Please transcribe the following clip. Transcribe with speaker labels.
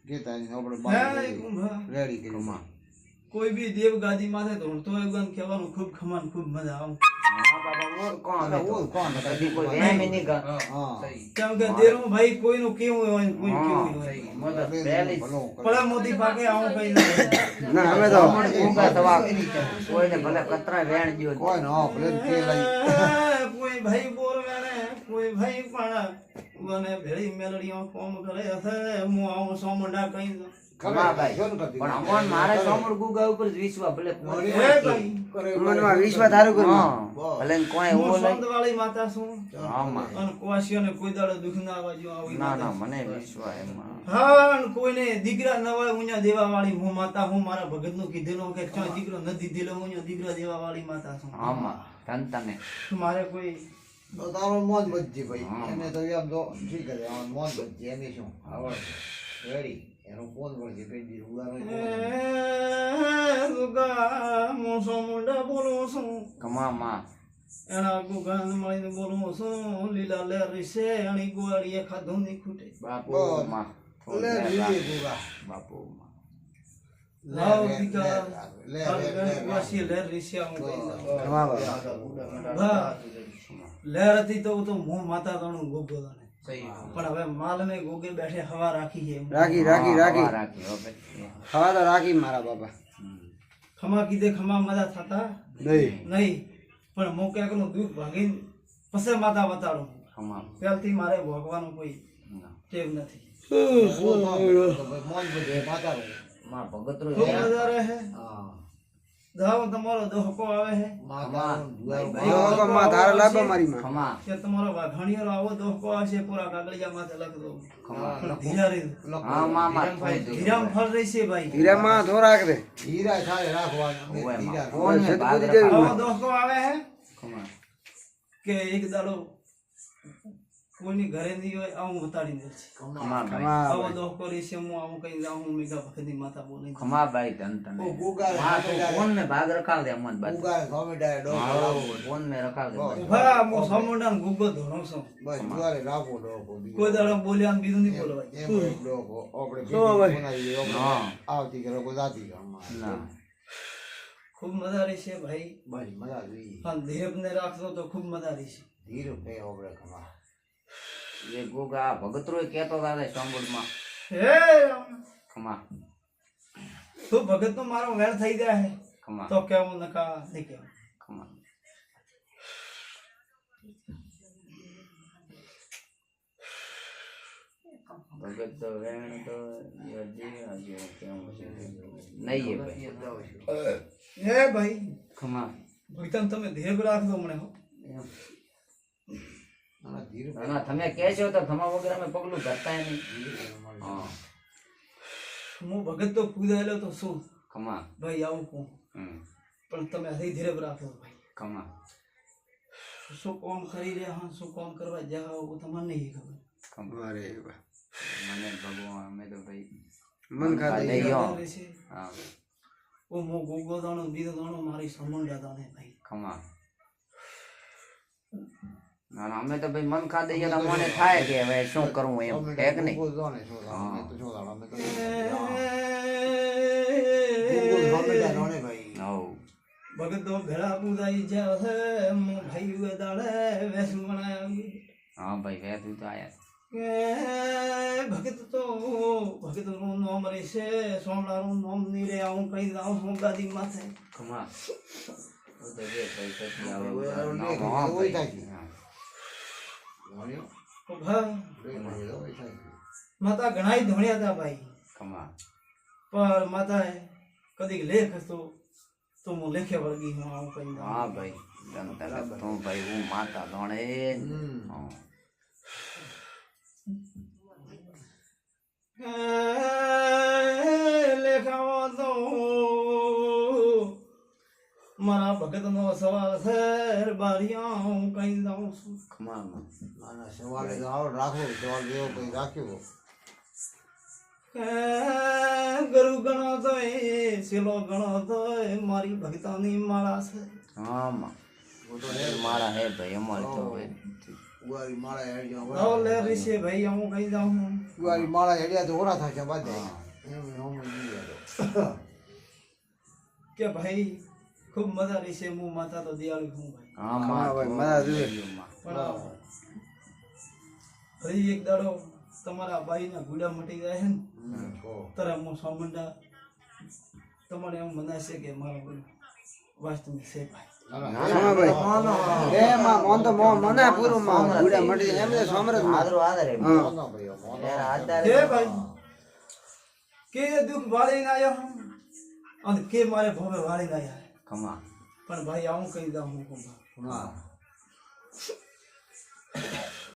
Speaker 1: કેતા આપણે
Speaker 2: હે કુંભા
Speaker 1: રેડી કરી
Speaker 3: ખમા
Speaker 2: કોઈ બી દેવ ગાદી માથે ધોણતો હોય ગન કહેવાનું ખૂબ ખમાન ખૂબ મજા આવે
Speaker 3: હા બાબા ઓર કોણ
Speaker 1: ઓર કોણ
Speaker 3: કદી કોઈ વેમ નહીં કા
Speaker 1: હા
Speaker 2: કેમ કે દેરો ભાઈ કોઈનું કેવું હોય ને કોઈ કેવું હોય
Speaker 3: મદદ પહેલી
Speaker 2: પડા મોદી પાકે આવું કઈ ના
Speaker 1: ના અમે તો
Speaker 3: ઉગા થવા કોઈને ભલે કતરા વેણ જ્યો
Speaker 1: કોઈ ના ભલે કે લઈ
Speaker 2: કોઈ ભાઈ બોલવે ને કોઈ ભાઈ પણ મને ભેળી મેલડીઓ કોમ કરે છે હું આવું સોમંડા કઈ દઉં
Speaker 3: ખમા ભાઈ પણ અમોન મારે સોમર ગુગા ઉપર જ વિશ્વાસ ભલે
Speaker 1: મનમાં વિશ્વાસ ધારું કર
Speaker 3: ભલે કોઈ
Speaker 2: હું
Speaker 3: ઓવો લઈ
Speaker 2: સંત વાળી માતા છું
Speaker 3: આમાં
Speaker 2: અને કુવાસીઓને કોઈ દાડો દુખ ના આવવા જો આવી
Speaker 3: ના
Speaker 2: માતા
Speaker 3: ના મને વિશ્વાસ એમાં
Speaker 2: હા અને કોઈને દીકરા ન હોય ઉnya દેવા વાળી હું માતા હું મારા ભગત નું કીધેલું કે ક્યાં દીકરો નથી દીધેલો હું દીકરા દેવા વાળી માતા છું
Speaker 3: આમાં ધન તને
Speaker 2: મારે કોઈ
Speaker 1: તારો મોજ બચજી ભાઈ એને તો એમ તો ઠીક છે આ મોજ બચજી એને શું આવડ રેડી એનો ફોન કરજે પેડી ઉગારો
Speaker 2: ગુગા હું સોમુંડા બોલું છું
Speaker 3: કમા માં
Speaker 2: એના ગુગા મળીને બોલું છું લીલા લેરી છે એની ગોળીએ ખાધું નહીં ખૂટે
Speaker 3: બાપુ માં
Speaker 1: લે લીલી ગુગા
Speaker 3: બાપુ માં
Speaker 2: લાવ દીકા
Speaker 1: લે
Speaker 2: વાસી લેરી છે હું કહી દઉં
Speaker 1: વાહ
Speaker 2: હા લેર હતી તો હું માતા ગણું ગોગો ગણે
Speaker 3: સહી
Speaker 2: પણ હવે માલ ને ગોગે બેઠે હવા રાખી છે
Speaker 1: રાખી
Speaker 3: રાખી હવે
Speaker 1: ખાવા તો રાખી મારા બાપા
Speaker 2: ખમા કીધે ખમા મજા થતા
Speaker 1: નહીં
Speaker 2: નહીં પણ હું ક્યાંક નું દૂધ ભાગીને પછી માતા બતાડું
Speaker 3: કમા
Speaker 2: પહેલથી મારે ભોગવાનું કોઈ ટેવ નથી
Speaker 1: મોજ બચે માતા
Speaker 3: માં ભગતરો
Speaker 2: ખૂબ મજા રહે હે
Speaker 1: હા
Speaker 2: દાવ તમારો દોહકો આવે હે
Speaker 1: માતા
Speaker 3: ખમા
Speaker 2: કે તમારો વાઘાણીયો આવો દોહકો આવશે પૂરા કાગળિયા માથે લખ દો
Speaker 3: ખમા
Speaker 2: ધીરા રે
Speaker 3: હા મામા
Speaker 2: ધીરામ ફળ રહી છે ભાઈ
Speaker 1: હીરામાં થોરાક દે હીરા થાય રાખવાનું
Speaker 3: ઓય માં
Speaker 1: હીરા
Speaker 3: કોને ભાગ
Speaker 2: આવો દોહકો આવે હે
Speaker 3: ખમા
Speaker 2: કે એક દાડો કોઈની ઘરે નહીં હોય આવું બતાડી દે છે
Speaker 3: ખમા ભાઈ
Speaker 2: આવો દોહકો રહી છે હું આવું કઈ જાઉં હું મેઘા ભક્તિ માતા બોલી
Speaker 3: ખમા ભાઈ ધન તને
Speaker 1: ગુગા
Speaker 3: હા તો કોણ ને ભાગ રખાવ દે અમન બાદ
Speaker 1: ગુગા કોમેડા ડો
Speaker 3: કોણ ને રખાવ દે
Speaker 2: ઉભા હું સામુંડા ગુગો ધોણો છું
Speaker 1: બસ જુવારે રાખો ડો
Speaker 2: કોઈ દાડો બોલ્યા ને બીજું નહીં બોલવાય
Speaker 1: એમ ડો આપણે બનાવી
Speaker 3: હા
Speaker 1: આવતી કરે કોઈ જાતી ગામમાં
Speaker 3: ના
Speaker 2: ખૂબ મજા રહી છે ભાઈ
Speaker 1: બસ મજા આવી
Speaker 2: હા ધીરજ ને રાખશો તો ખૂબ મજા રહી છે
Speaker 1: ધીરો કઈ આપણે ખમા
Speaker 3: એ ગોગા ભગતરો કેતો તારે સાંભળમાં
Speaker 2: હે
Speaker 3: ખમા
Speaker 2: તો ભગત તો મારો વેર થઈ જાય હે
Speaker 3: ખમા
Speaker 2: તો કેવું નકા નહીં કેવું
Speaker 3: ખમા ભગત તો વેણ તો હજી કેવું છે નહીં ભાઈ
Speaker 2: હે ભાઈ
Speaker 3: ખમા
Speaker 2: ભગતન તમે ધીરજ રાખજો મને હો
Speaker 1: આના ધીરો
Speaker 3: ના તમે કહેશો તો ખમા વગર અમે પગલું ભરતા નહીં હા
Speaker 2: હું ભગત તો પૂજાયેલો તો શું
Speaker 3: ખમા
Speaker 2: ભાઈ આવું કહું પણ તમે હજી ધીરજ રાખજો ભાઈ
Speaker 3: ખમા
Speaker 2: શું કામ કરી રહ્યા હા શું કામ કરવા જાઓ તમને નહીં ખબર
Speaker 3: ખમા
Speaker 1: અરે
Speaker 3: મને ભગવાન અમે તો ભાઈ
Speaker 1: મન ખાતે
Speaker 3: લઈ આવો.
Speaker 2: રહે છે
Speaker 3: હા
Speaker 2: ઓ મો ગોગો દાણો બીજો દાણો મારી સમંડા દાણે ભાઈ
Speaker 3: ખમા ના ના અમે તો ભાઈ મન ખા દઈએ તો મને થાય કે હવે શું કરવું એમ છે કે નહીં
Speaker 1: ગુગો જોને શું અમે તો શું અમે તો ગુગો
Speaker 2: એ
Speaker 1: કોમેડા રોણે ભાઈ
Speaker 3: હવ
Speaker 2: ભગત તો ભેળા પૂજાઈ જ્યાં હે મો ભાઈ ઉએ દાડે વેસ બનાવી
Speaker 3: હા ભાઈ વેતું તો આયા
Speaker 2: ભગત નું નામ રે છે સોમલા નું નામ ની રે આવું કઈ જાઉં છું ગાદી માથે
Speaker 3: ખમા તો જે ભાઈ સતી આવે
Speaker 1: ઓય
Speaker 3: ના
Speaker 1: ઓય
Speaker 3: હા
Speaker 1: ઓય
Speaker 3: ભાઈ
Speaker 1: થાય.
Speaker 3: હા.
Speaker 2: ભા માતા ઘણાય ધોણ્યા હતા ભાઈ
Speaker 3: ખમા
Speaker 2: પણ માતાએ કદી લેખ હતો તો હું લેખે વળગી હું આવું કઈ જાઉં
Speaker 3: હા ભાઈ જનતા તું ભાઈ હું માતા ધોણે હા
Speaker 2: લેખાવો તો મારા ભગત નો સવાલ છે બારિયા હું કઈ જાઉં છું
Speaker 3: ખમા
Speaker 1: આના સવાલે તો આવો રાખો સવાલ જેવો કઈ રાખ્યો
Speaker 2: ગરુ ગણો તો શીલો ગણો તો મારી ભક્તાની માળા છે
Speaker 3: હા માં મારા હે ભાઈ અમારે તો હવે
Speaker 1: ઉગારી માળા હેડજો
Speaker 2: આવો લે રીશે ભાઈ હું કઈ જાઉં
Speaker 1: કુવારી માળા હેડ્યા તો ઓરા થશે બાજે એમ હોમ નહીં
Speaker 2: કે ભાઈ ખૂબ મજા રહી છે હું માતા તો દિયાળી હું ભાઈ
Speaker 3: હા ભાઈ મજા જોઈએ
Speaker 2: પણ ભાઈ એક દાડો તમારા ભાઈના ગુડા મટી જાય છે ને ત્યારે હું સામંડા તમારે એમ મનાશે કે મારો વાસ્તવિક છે ભાઈ હે ભાઈ કે દુઃખ વાળીને આયા હું અને કે મારે ભવે વાળીને આયા પણ ભાઈ આવું કહી દઉં હું